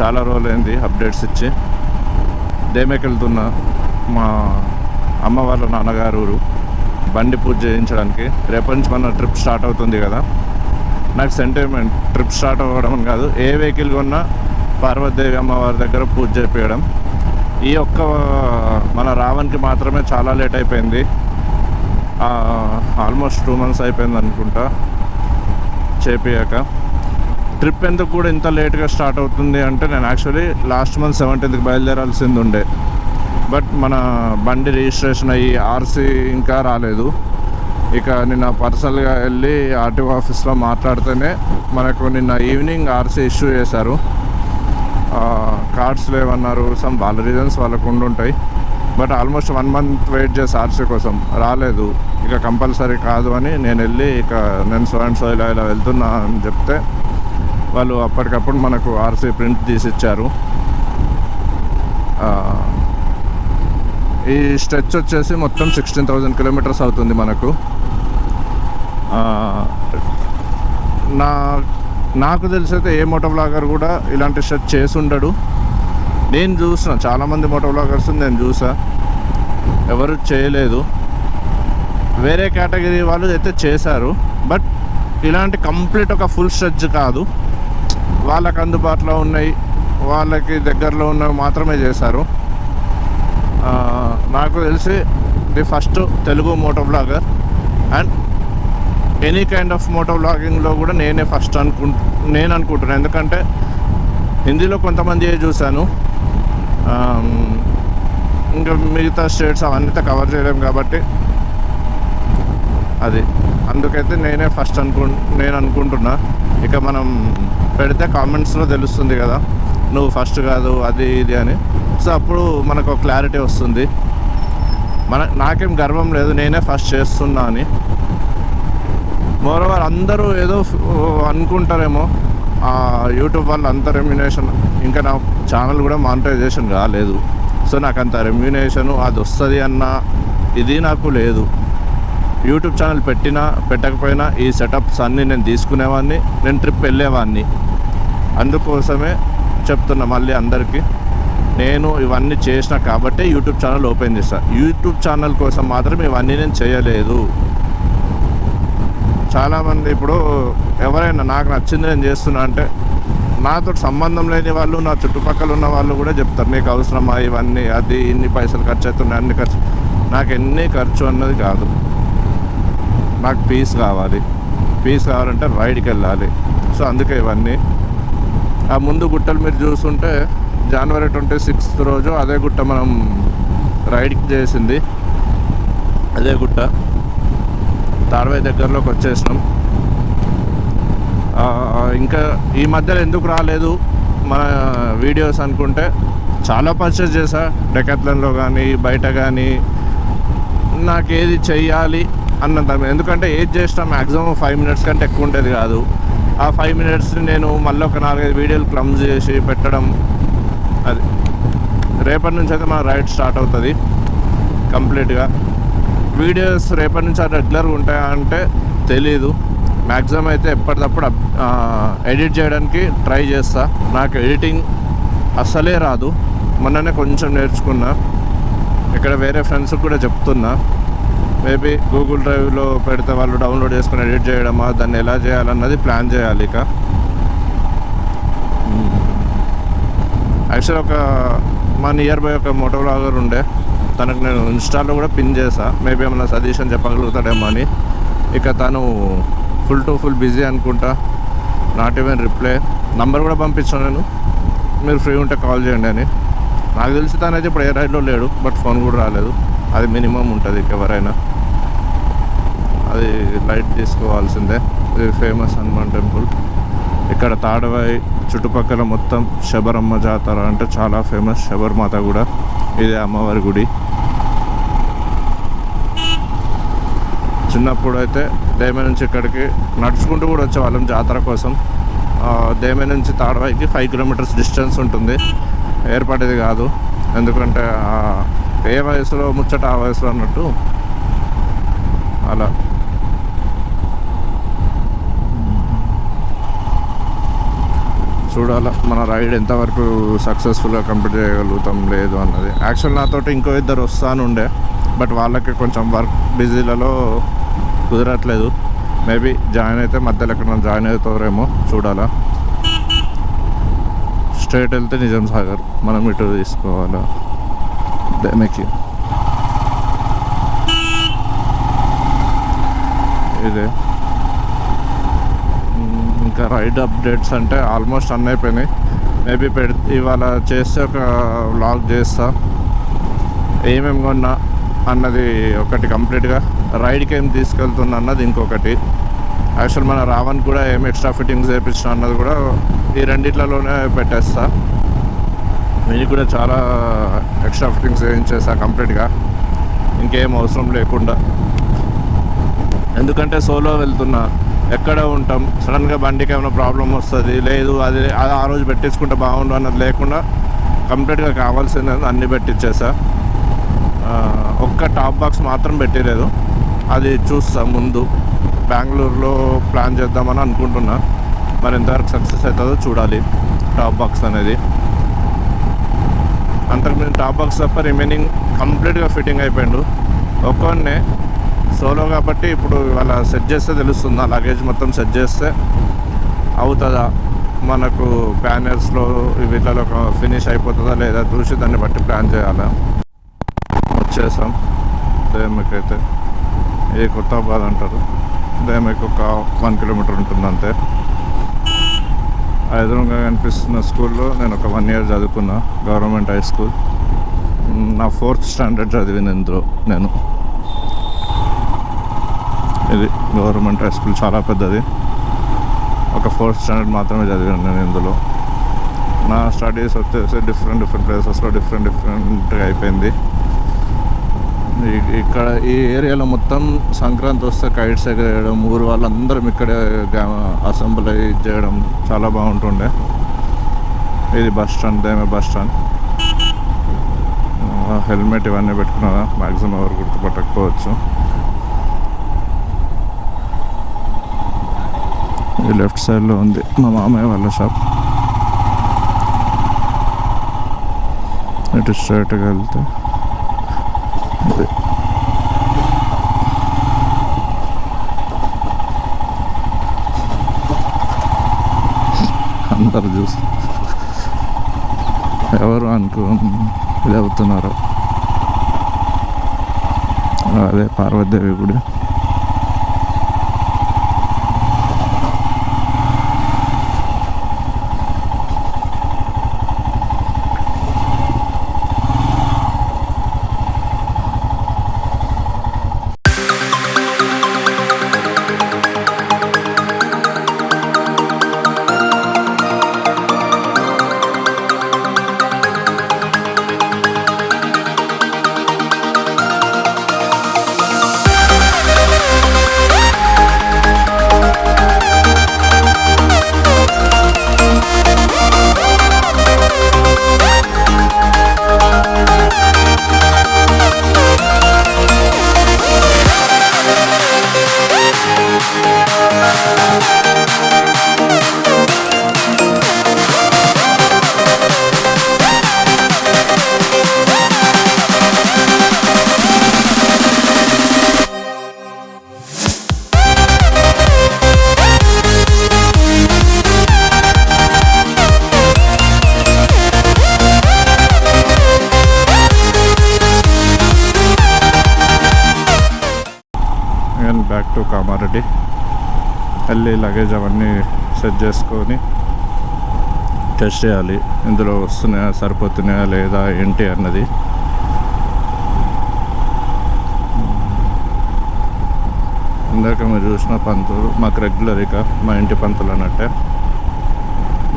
చాలా రోజులైంది అప్డేట్స్ ఇచ్చి. దేమేకి వెళ్తున్నా, మా అమ్మ వాళ్ళ నాన్నగారు ఊరు, బండి పూజ చేయించడానికి. రేపటి నుంచి మన ట్రిప్ స్టార్ట్ అవుతుంది కదా. నాకు సెంటిమెంట్ ట్రిప్ స్టార్ట్ అవ్వడం కాదు, ఏ వెహికల్ కొన్నా పార్వతీదేవి అమ్మవారి దగ్గర పూజ చేయించడం. ఈ ఒక్క మన రావణ్కి మాత్రమే చాలా లేట్ అయిపోయింది. ఆల్మోస్ట్ 2 months అయిపోయింది అనుకుంటా చేపియాక. ట్రిప్ ఎందుకు కూడా ఇంత లేట్గా స్టార్ట్ అవుతుంది అంటే, నేను యాక్చువల్లీ లాస్ట్ మంత్ 17th బయలుదేరాల్సింది ఉండే. బట్ మన బండి రిజిస్ట్రేషన్ అయ్యి ఆర్సీ ఇంకా రాలేదు. ఇక నిన్న పర్సనల్గా వెళ్ళి ఆర్టీఓ ఆఫీస్లో మాట్లాడితేనే మనకు నిన్న ఈవినింగ్ ఆర్సీ ఇష్యూ చేశారు. కార్డ్స్ లేవన్నారు. సమ్ వాళ్ళ రీజన్స్ వాళ్ళకు ఉండుంటాయి. బట్ ఆల్మోస్ట్ 1 month వెయిట్ చేసి ఆర్సీ కోసం రాలేదు. ఇక కంపల్సరీ కాదు అని నేను వెళ్ళి, ఇక నేను సో ఇలా వెళ్తున్నా అని చెప్తే వాళ్ళు అప్పటికప్పుడు మనకు ఆర్సీ ప్రింట్ తీసి ఇచ్చారు. ఈ స్ట్రెచ్ వచ్చేసి మొత్తం 16,000 kilometers అవుతుంది మనకు. నాకు తెలిసైతే ఏ మోటోవ్లాగర్ కూడా ఇలాంటి స్ట్రెచ్ చేసి ఉండడు. నేను చూసిన చాలామంది మోటోవ్లాగర్స్ నేను చూసా, ఎవరు చేయలేదు. వేరే కేటగిరీ వాళ్ళు అయితే చేశారు, బట్ ఇలాంటి కంప్లీట్ ఒక ఫుల్ స్ట్రెచ్ కాదు. వాళ్ళకి అందుబాటులో ఉన్నాయి, వాళ్ళకి దగ్గరలో ఉన్నవి మాత్రమే చేశారు. నాకు తెలిసి the first Telugu motovlogger, and any kind of మోటోవ్లాగింగ్లో కూడా నేనే ఫస్ట్ నేను అనుకుంటున్నాను. ఎందుకంటే హిందీలో కొంతమంది చూశాను, ఇంకా మిగతా స్టేట్స్ అవన్నీ కవర్ చేయలేము కాబట్టి అది అందుకైతే నేనే ఫస్ట్ నేను అనుకుంటున్నా. ఇక మనం పెడితే కామెంట్స్లో తెలుస్తుంది కదా, నువ్వు ఫస్ట్ కాదు అది ఇది అని. సో అప్పుడు మనకు ఒక క్లారిటీ వస్తుంది. నాకేం గర్వం లేదు, నేనే ఫస్ట్ చేస్తున్నా అని. మోరోవర్ అందరూ ఏదో అనుకుంటారేమో, యూట్యూబ్ వాళ్ళు అంత రెమ్యునేషన్, ఇంకా నా ఛానల్ కూడా మానిటైజేషన్ కాలేదు. సో నాకు అంత రెమ్యునేషన్ అది వస్తుంది అన్న ఇది నాకు లేదు. యూట్యూబ్ ఛానల్ పెట్టినా పెట్టకపోయినా ఈ సెటప్స్ అన్నీ నేను తీసుకునేవాడిని, నేను ట్రిప్ వెళ్ళేవాడిని. అందుకోసమే చెప్తున్నా మళ్ళీ అందరికీ, నేను ఇవన్నీ చేసిన కాబట్టే యూట్యూబ్ ఛానల్ ఓపెన్ చేస్తాను. యూట్యూబ్ ఛానల్ కోసం మాత్రం ఇవన్నీ నేను చేయలేదు. చాలామంది ఇప్పుడు ఎవరైనా నాకు నచ్చింది నేను చేస్తున్నా అంటే, నాతో సంబంధం లేని వాళ్ళు, నా చుట్టుపక్కల ఉన్న వాళ్ళు కూడా చెప్తారు, నీకు అవసరమా ఇవన్నీ, అది ఇన్ని పైసలు ఖర్చు అవుతున్నాయి, అన్ని ఖర్చు. నాకు ఎన్ని ఖర్చు అన్నది కాదు, నాకు పీస్ కావాలి. పీస్ కావాలంటే రైడ్కి వెళ్ళాలి. సో అందుకే ఇవన్నీ. ఆ ముందు గుట్టలు మీరు చూస్తుంటే January 26th రోజు అదే గుట్ట మనం రైడ్కి చేసింది, అదే గుట్ట. తాడవై దగ్గరలోకి వచ్చేసినాం. ఇంకా ఈ మధ్యలో ఎందుకు రాలేదు మన వీడియోస్ అనుకుంటే, చాలా పర్చేస్ చేశా డెకాథ్లాన్లో కానీ బయట కానీ. నాకు ఏది చెయ్యాలి అన్నంత, ఎందుకంటే ఏది చేసినా మ్యాక్సిమం 5 minutes కంటే ఎక్కువ ఉండేది కాదు. ఆ 5 minutes నేను మళ్ళీ ఒక 4-5 వీడియోలు క్లమ్స్ చేసి పెట్టడం. అది రేపటి నుంచి అయితే మన రైడ్ స్టార్ట్ అవుతుంది కంప్లీట్గా. వీడియోస్ రేపటి నుంచి రెగ్యులర్గా ఉంటాయా అంటే తెలీదు. మ్యాక్సిమం అయితే ఎప్పటికప్పుడు ఎడిట్ చేయడానికి ట్రై చేస్తా. నాకు ఎడిటింగ్ అస్సలే రాదు, మొన్ననే కొంచెం నేర్చుకున్నా. ఇక్కడ వేరే ఫ్రెండ్స్కి కూడా చెప్తున్నా, మేబీ గూగుల్ డ్రైవ్లో పెడితే వాళ్ళు డౌన్లోడ్ చేసుకుని ఎడిట్ చేయడమా, దాన్ని ఎలా చేయాలన్నది ప్లాన్ చేయాలి. ఇక యాక్చువల్ మా నియర్ బై ఒక మోటోవ్లాగర్ ఉండే, తనకు నేను ఇన్స్టాలో కూడా పిన్ చేసా, మేబీ ఏమన్నా సజెషన్ చెప్పగలుగుతాడేమో అని. ఇక తను ఫుల్ బిజీ అనుకుంటా, నాట్ ఈవెన్ రిప్లై. నంబర్ కూడా పంపించాను నేను, మీరు ఫ్రీ ఉంటే కాల్ చేయండి అని. నాకు తెలిసి తనైతే ఇప్పుడు ఏ రైడ్లో లేడు, బట్ ఫోన్ కూడా రాలేదు. అది మినిమం ఉంటుంది ఎవరైనా, అది లైట్ తీసుకోవాల్సిందే. ఇది ఫేమస్ హనుమాన్ టెంపుల్. ఇక్కడ తాడవై చుట్టుపక్కల మొత్తం శబరమ్మ జాతర అంటే చాలా ఫేమస్. శబరిమాత కూడా ఇదే అమ్మవారి గుడి. చిన్నప్పుడు అయితే దేమే నుంచి ఇక్కడికి నడుచుకుంటూ కూడా వచ్చేవాళ్ళం జాతర కోసం. దేమే నుంచి తాడవైకి 5 kilometers డిస్టెన్స్ ఉంటుంది. ఏర్పడేది కాదు, ఎందుకంటే ఏ వయసులో ముచ్చట ఆ వయసులో అన్నట్టు అలా. చూడాలి మన రైడ్ ఎంతవరకు సక్సెస్ఫుల్గా కంప్లీట్ చేయగలుగుతాం లేదు అన్నది. యాక్చువల్ నాతోటి ఇంకో ఇద్దరు వస్తానుండే, బట్ వాళ్ళకి కొంచెం వర్క్ బిజీలలో కుదరట్లేదు. మేబీ జాయిన్ అయితే మధ్యలో ఎక్కడ జాయిన్ అవుతారేమో చూడాలా. స్ట్రైట్ వెళ్తే నిజాం సాగర్, మనం ఇటు తీసుకోవాలా దానికి. ఇదే ఇంకా రైడ్ అప్డేట్స్ అంటే ఆల్మోస్ట్ అన్నీ అయిపోయినాయి. మేబీ ఇవాళ చేస్తే ఒక వ్లాగ్ చేస్తా, ఏమేమి కొన్నా అన్నది ఒకటి కంప్లీట్గా, రైడ్కి ఏం తీసుకెళ్తున్నా అన్నది ఇంకొకటి. యాక్చువల్ మన రావణ్ కూడా ఏం ఎక్స్ట్రా ఫిట్టింగ్స్ చేయించిన అన్నది కూడా ఈ రెండిట్లలోనే పెట్టేస్తా. మీకు కూడా చాలా ఎక్స్ట్రా ఫిట్టింగ్స్ చేయించేస్తా కంప్లీట్గా, ఇంకేం అవసరం లేకుండా. ఎందుకంటే సోలో వెళ్తున్నా, ఎక్కడ ఉంటాం, సడన్గా బండికి ఏమైనా ప్రాబ్లం వస్తుంది, లేదు అది ఆ రోజు పెట్టించుకుంటే బాగుండు అన్నది లేకుండా కంప్లీట్గా కావాల్సింది అన్నీ పెట్టించేసా. ఒక్క టాప్ బాక్స్ మాత్రం పెట్టలేదు, అది చూస్తా ముందు. బెంగళూరులో ప్లాన్ చేద్దామని అనుకుంటున్నా, మరి ఎంతవరకు సక్సెస్ అవుతుందో చూడాలి టాప్ బాక్స్ అనేది. అంతకుముందు టాప్ బాక్స్ తప్ప రిమైనింగ్ కంప్లీట్గా ఫిట్టింగ్ అయిపోయిండు. ఒక్కనే సోలో కాబట్టి ఇప్పుడు వాళ్ళ సెట్ చేస్తే తెలుస్తుంది, ఆ లగేజ్ మొత్తం సెట్ చేస్తే అవుతుందా, మనకు ప్యానర్స్లో వీటిలో ఫినిష్ అయిపోతుందా లేదా చూసి దాన్ని బట్టి ప్లాన్ చేయాలా. వచ్చేసాం దేమకైతే, ఏ కొత్తాబాద్ అంటారు, దేమకి ఒక 1 కిలోమీటర్ ఉంటుంది అంతే. ఎదురుగా కనిపిస్తున్న స్కూల్లో నేను ఒక 1 ఇయర్ చదువుకున్నా, గవర్నమెంట్ హై స్కూల్. నా 4th స్టాండర్డ్ చదివిన ఇందులో నేను. ఇది గవర్నమెంట్ హై స్కూల్, చాలా పెద్దది. ఒక 4th స్టాండర్డ్ మాత్రమే చదివాను నేను ఇందులో. నా స్టడీస్ వచ్చేసి డిఫరెంట్ ప్లేసెస్లో డిఫరెంట్గా అయిపోయింది. ఇక్కడ ఈ ఏరియాలో మొత్తం సంక్రాంతి వస్తే కైట్స్ ఎగరేయడం, ఊరు వాళ్ళందరం ఇక్కడే అసెంబ్లీ చేయడం చాలా బాగుంటుండే. ఇది bus stand, దేమే bus stand. Helmet ఇవన్నీ పెట్టుకున్నా, మ్యాక్సిమం ఎవరు గుర్తుపట్టకపోవచ్చు. ఈ లెఫ్ట్ సైడ్లో ఉంది మా మామయ్య వాళ్ళ షాప్. ఇటు స్ట్రైట్గా వెళ్తే అందరు చూసి ఎవరు ఇది అవుతున్నారు. అదే పార్వతీదేవి గుడి. బ్యాక్ టు కమారెడ్డి వెళ్ళి లగేజ్ అవన్నీ సెట్ చేసుకొని టెస్ట్ చేయాలి, ఇందులో వస్తున్నాయా, సరిపోతున్నాయా లేదా ఏంటి అన్నది. ఇందాక మీరు చూసిన పంతులు మాకు రెగ్యులర్, ఇక మా ఇంటి పంతులు అన్నట్టే.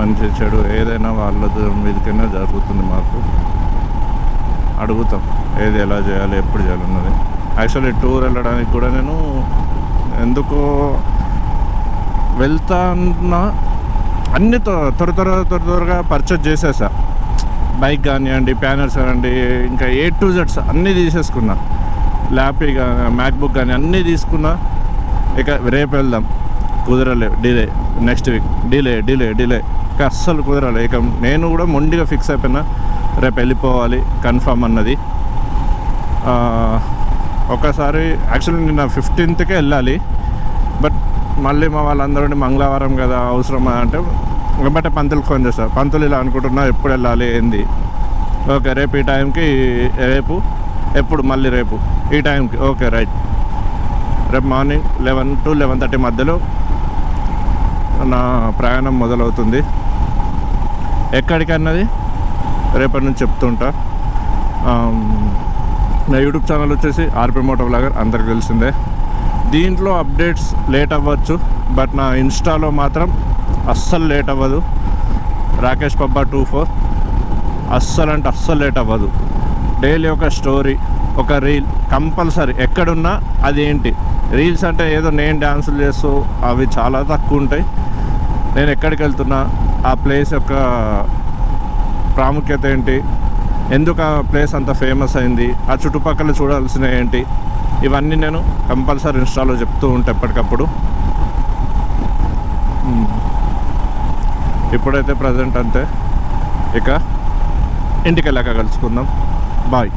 మంచి చెడు ఏదైనా వాళ్ళ మీదకైనా జరుగుతుంది. మాకు అడుగుతాం ఏది ఎలా చేయాలి, ఎప్పుడు చేయాలన్నది. యాక్చువల్లీ టూర్ వెళ్ళడానికి కూడా నేను ఎందుకో వెళ్తాన్నా అన్నీ త్వరగా పర్చేజ్ చేసేసా. బైక్ కానివ్వండి, ప్యానర్స్ కానివ్వండి, ఇంకా A to Z అన్నీ తీసేసుకున్నా. ల్యాపీ మ్యాక్బుక్ కానీ అన్నీ తీసుకున్నా. ఇక రేపు వెళ్దాం, కుదరలే, డిలే, నెక్స్ట్ వీక్ డిలే. అస్సలు కుదరాలి. ఇక నేను కూడా మొండిగా ఫిక్స్ అయిపోయినా రేపు వెళ్ళిపోవాలి కన్ఫర్మ్ అన్నది. ఒకసారి యాక్చువల్లీ నిన్న 15కే వెళ్ళాలి, బట్ మళ్ళీ మా వాళ్ళందరూ మంగళవారం కదా అవసరమా అంటే వెంబటే పంతులకు ఫోన్ చేస్తారు. పంతులు ఇలా అనుకుంటున్నా ఎప్పుడు వెళ్ళాలి ఏంది, ఓకే రేపు ఈ టైంకి, రేపు ఎప్పుడు మళ్ళీ రేపు ఈ టైంకి, ఓకే రైట్. రేపు మార్నింగ్ 11 to 11:30 మధ్యలో నా ప్రయాణం మొదలవుతుంది. ఎక్కడికి అన్నది రేపటి నుంచి చెప్తుంటా. నా యూట్యూబ్ ఛానల్ వచ్చేసి ఆర్పి మోటోవ్లాగర్, అందరికి తెలిసిందే. దీంట్లో అప్డేట్స్ లేట్ అవ్వచ్చు, బట్ నా ఇన్స్టాలో మాత్రం అస్సలు లేట్ అవ్వదు. రాకేష్ పబ్బా 24 అస్సలు అంటే అస్సలు లేట్ అవ్వదు. డైలీ ఒక స్టోరీ, ఒక రీల్ కంపల్సరీ. ఎక్కడున్నా అది ఏంటి రీల్స్ అంటే ఏదో నేను డ్యాన్సులు చేస్తూ అవి చాలా తక్కువ ఉంటాయి. నేను ఎక్కడికి వెళ్తున్నా, ఆ ప్లేస్ యొక్క ప్రాముఖ్యత ఏంటి, ఎందుకు ఆ ప్లేస్ అంత ఫేమస్ అయింది, ఆ చుట్టుపక్కల చూడాల్సిన ఏంటి, ఇవన్నీ నేను కంపల్సరీ ఇన్స్టాలో చెప్తూ ఉంటాను ఎప్పటికప్పుడు. ఇప్పుడైతే ప్రజెంట్ అంతే, ఇక ఇంటికి వెళ్ళాక కలుసుకుందాం. బాయ్.